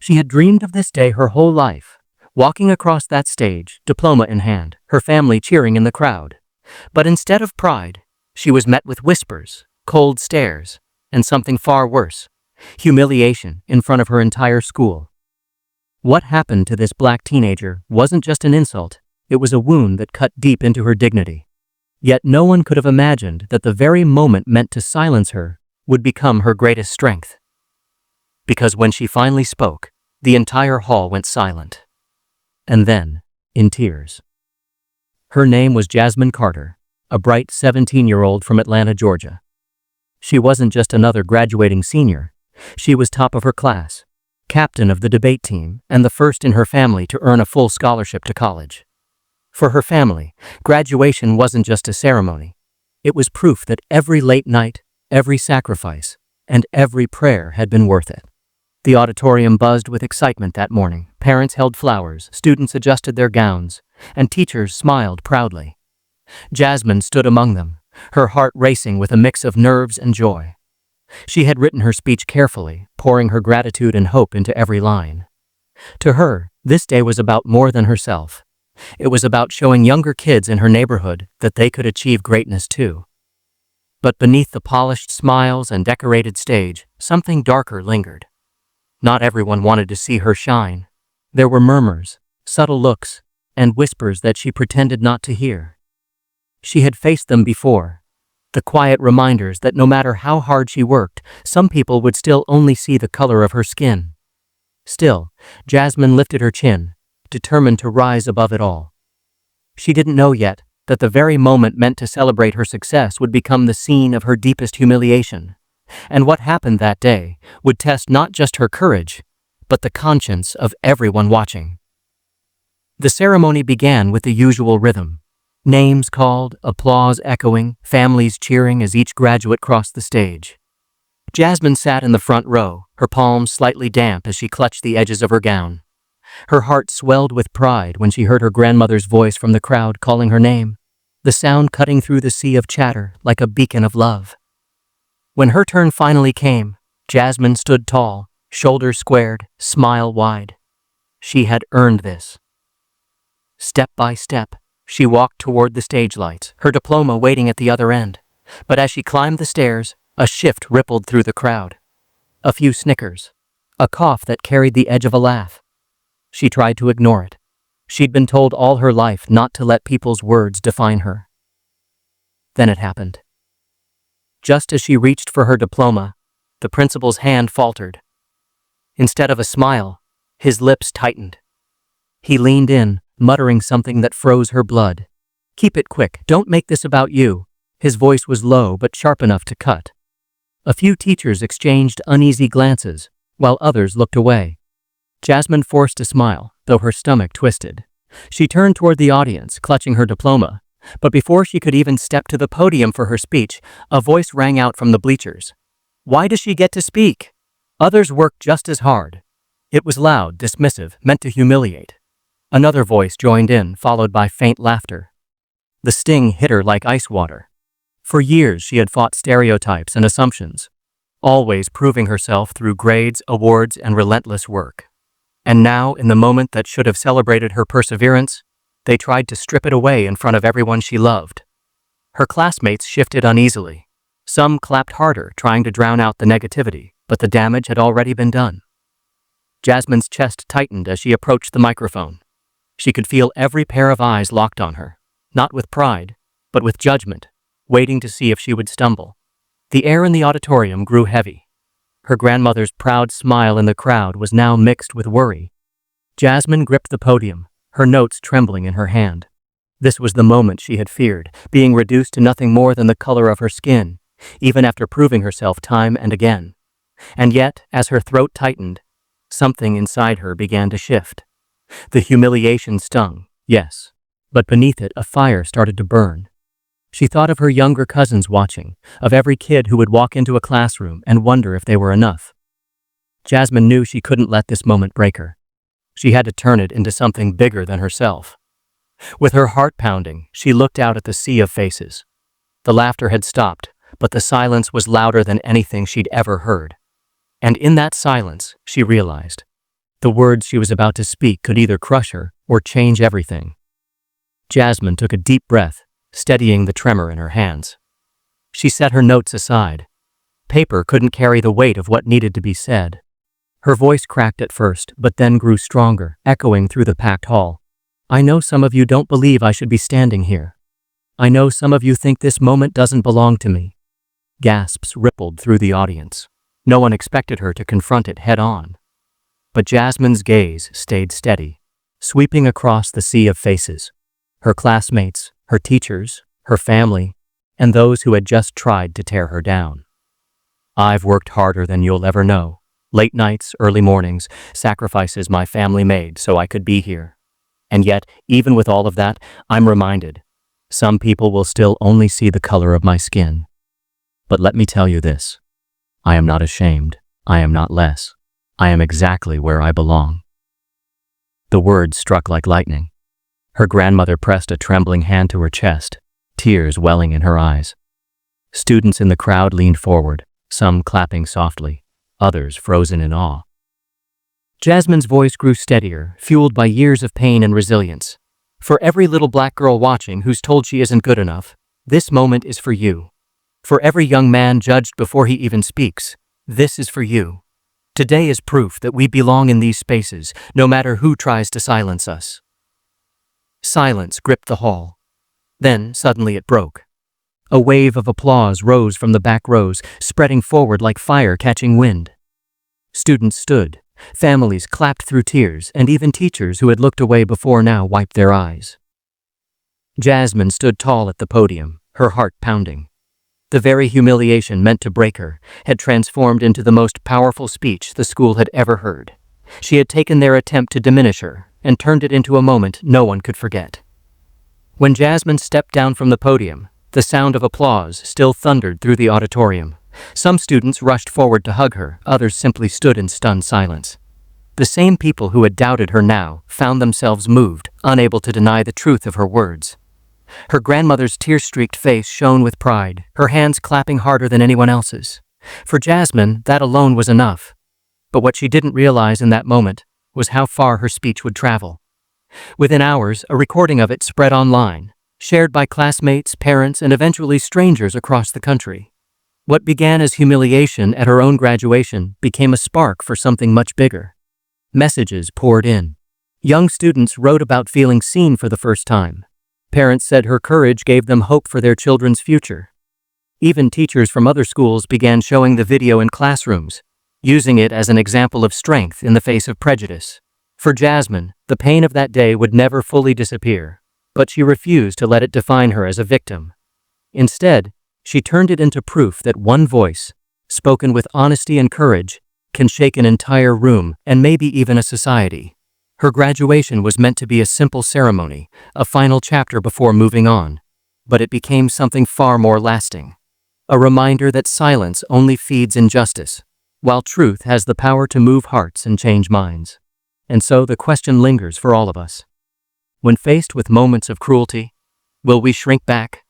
She had dreamed of this day her whole life, walking across that stage, diploma in hand, her family cheering in the crowd. But instead of pride, she was met with whispers, cold stares, and something far worse, humiliation in front of her entire school. What happened to this black teenager wasn't just an insult, it was a wound that cut deep into her dignity. Yet no one could have imagined that the very moment meant to silence her would become her greatest strength. Because when she finally spoke, the entire hall went silent. And then, in tears. Her name was Jasmine Carter, a bright 17-year-old from Atlanta, Georgia. She wasn't just another graduating senior, she was top of her class, captain of the debate team, and the first in her family to earn a full scholarship to college. For her family, graduation wasn't just a ceremony. It was proof that every late night, every sacrifice, and every prayer had been worth it. The auditorium buzzed with excitement that morning. Parents held flowers, students adjusted their gowns, and teachers smiled proudly. Jasmine stood among them, her heart racing with a mix of nerves and joy. She had written her speech carefully, pouring her gratitude and hope into every line. To her, this day was about more than herself. It was about showing younger kids in her neighborhood that they could achieve greatness too. But beneath the polished smiles and decorated stage, something darker lingered. Not everyone wanted to see her shine. There were murmurs, subtle looks, and whispers that she pretended not to hear. She had faced them before. The quiet reminders that no matter how hard she worked, some people would still only see the color of her skin. Still, Jasmine lifted her chin, determined to rise above it all. She didn't know yet that the very moment meant to celebrate her success would become the scene of her deepest humiliation. And what happened that day would test not just her courage, but the conscience of everyone watching. The ceremony began with the usual rhythm. Names called, applause echoing, families cheering as each graduate crossed the stage. Jasmine sat in the front row, her palms slightly damp as she clutched the edges of her gown. Her heart swelled with pride when she heard her grandmother's voice from the crowd calling her name, the sound cutting through the sea of chatter like a beacon of love. When her turn finally came, Jasmine stood tall, shoulders squared, smile wide. She had earned this. Step by step, she walked toward the stage lights, her diploma waiting at the other end. But as she climbed the stairs, a shift rippled through the crowd. A few snickers, a cough that carried the edge of a laugh. She tried to ignore it. She'd been told all her life not to let people's words define her. Then it happened. Just as she reached for her diploma, the principal's hand faltered. Instead of a smile, his lips tightened. He leaned in, muttering something that froze her blood. "Keep it quick, don't make this about you." His voice was low but sharp enough to cut. A few teachers exchanged uneasy glances, while others looked away. Jasmine forced a smile, though her stomach twisted. She turned toward the audience, clutching her diploma. But before she could even step to the podium for her speech, a voice rang out from the bleachers. "Why does she get to speak? Others work just as hard." It was loud, dismissive, meant to humiliate. Another voice joined in, followed by faint laughter. The sting hit her like ice water. For years she had fought stereotypes and assumptions, always proving herself through grades, awards, and relentless work. And now, in the moment that should have celebrated her perseverance, they tried to strip it away in front of everyone she loved. Her classmates shifted uneasily. Some clapped harder, trying to drown out the negativity, but the damage had already been done. Jasmine's chest tightened as she approached the microphone. She could feel every pair of eyes locked on her, not with pride, but with judgment, waiting to see if she would stumble. The air in the auditorium grew heavy. Her grandmother's proud smile in the crowd was now mixed with worry. Jasmine gripped the podium, her notes trembling in her hand. This was the moment she had feared, being reduced to nothing more than the color of her skin, even after proving herself time and again. And yet, as her throat tightened, something inside her began to shift. The humiliation stung, yes, but beneath it a fire started to burn. She thought of her younger cousins watching, of every kid who would walk into a classroom and wonder if they were enough. Jasmine knew she couldn't let this moment break her. She had to turn it into something bigger than herself. With her heart pounding, she looked out at the sea of faces. The laughter had stopped, but the silence was louder than anything she'd ever heard. And in that silence, she realized, The words she was about to speak could either crush her or change everything. Jasmine took a deep breath, steadying the tremor in her hands. She set her notes aside. Paper couldn't carry the weight of what needed to be said. Her voice cracked at first, but then grew stronger, echoing through the packed hall. I know some of you don't believe I should be standing here. I know some of you think this moment doesn't belong to me. Gasps rippled through the audience. No one expected her to confront it head-on. But Jasmine's gaze stayed steady, sweeping across the sea of faces. Her classmates, her teachers, her family, and those who had just tried to tear her down. I've worked harder than you'll ever know. Late nights, early mornings, sacrifices my family made so I could be here. And yet, even with all of that, I'm reminded, some people will still only see the color of my skin. But let me tell you this. I am not ashamed. I am not less. I am exactly where I belong. The words struck like lightning. Her grandmother pressed a trembling hand to her chest, tears welling in her eyes. Students in the crowd leaned forward, some clapping softly, others frozen in awe. Jasmine's voice grew steadier, fueled by years of pain and resilience. For every little black girl watching who's told she isn't good enough, this moment is for you. For every young man judged before he even speaks, this is for you. Today is proof that we belong in these spaces, no matter who tries to silence us. Silence gripped the hall. Then, suddenly it broke. A wave of applause rose from the back rows, spreading forward like fire catching wind. Students stood, families clapped through tears, and even teachers who had looked away before now wiped their eyes. Jasmine stood tall at the podium, her heart pounding. The very humiliation meant to break her had transformed into the most powerful speech the school had ever heard. She had taken their attempt to diminish her and turned it into a moment no one could forget. When Jasmine stepped down from the podium, the sound of applause still thundered through the auditorium. Some students rushed forward to hug her, others simply stood in stunned silence. The same people who had doubted her now found themselves moved, unable to deny the truth of her words. Her grandmother's tear-streaked face shone with pride, her hands clapping harder than anyone else's. For Jasmine, that alone was enough. But what she didn't realize in that moment was how far her speech would travel. Within hours, a recording of it spread online, shared by classmates, parents, and eventually strangers across the country. What began as humiliation at her own graduation became a spark for something much bigger. Messages poured in. Young students wrote about feeling seen for the first time. Parents said her courage gave them hope for their children's future. Even teachers from other schools began showing the video in classrooms, using it as an example of strength in the face of prejudice. For Jasmine, the pain of that day would never fully disappear, but she refused to let it define her as a victim. Instead, she turned it into proof that one voice, spoken with honesty and courage, can shake an entire room and maybe even a society. Her graduation was meant to be a simple ceremony, a final chapter before moving on, but it became something far more lasting. A reminder that silence only feeds injustice, while truth has the power to move hearts and change minds. And so the question lingers for all of us. When faced with moments of cruelty, will we shrink back,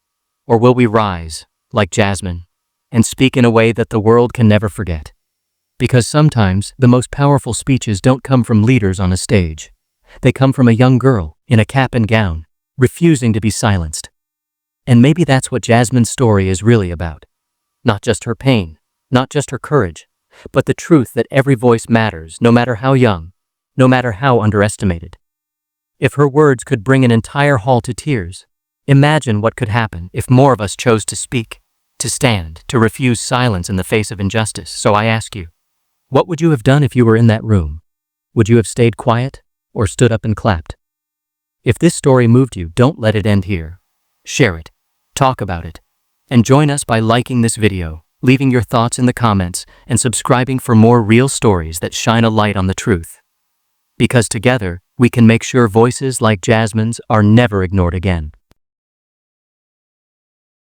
or will we rise, like Jasmine, and speak in a way that the world can never forget? Because sometimes the most powerful speeches don't come from leaders on a stage. They come from a young girl in a cap and gown, refusing to be silenced. And maybe that's what Jasmine's story is really about. Not just her pain, not just her courage, but the truth that every voice matters, no matter how young, no matter how underestimated. If her words could bring an entire hall to tears, imagine what could happen if more of us chose to speak, to stand, to refuse silence in the face of injustice. So I ask you, what would you have done if you were in that room? Would you have stayed quiet or stood up and clapped? If this story moved you, don't let it end here. Share it, talk about it, and join us by liking this video, leaving your thoughts in the comments, and subscribing for more real stories that shine a light on the truth. Because together, we can make sure voices like Jasmine's are never ignored again.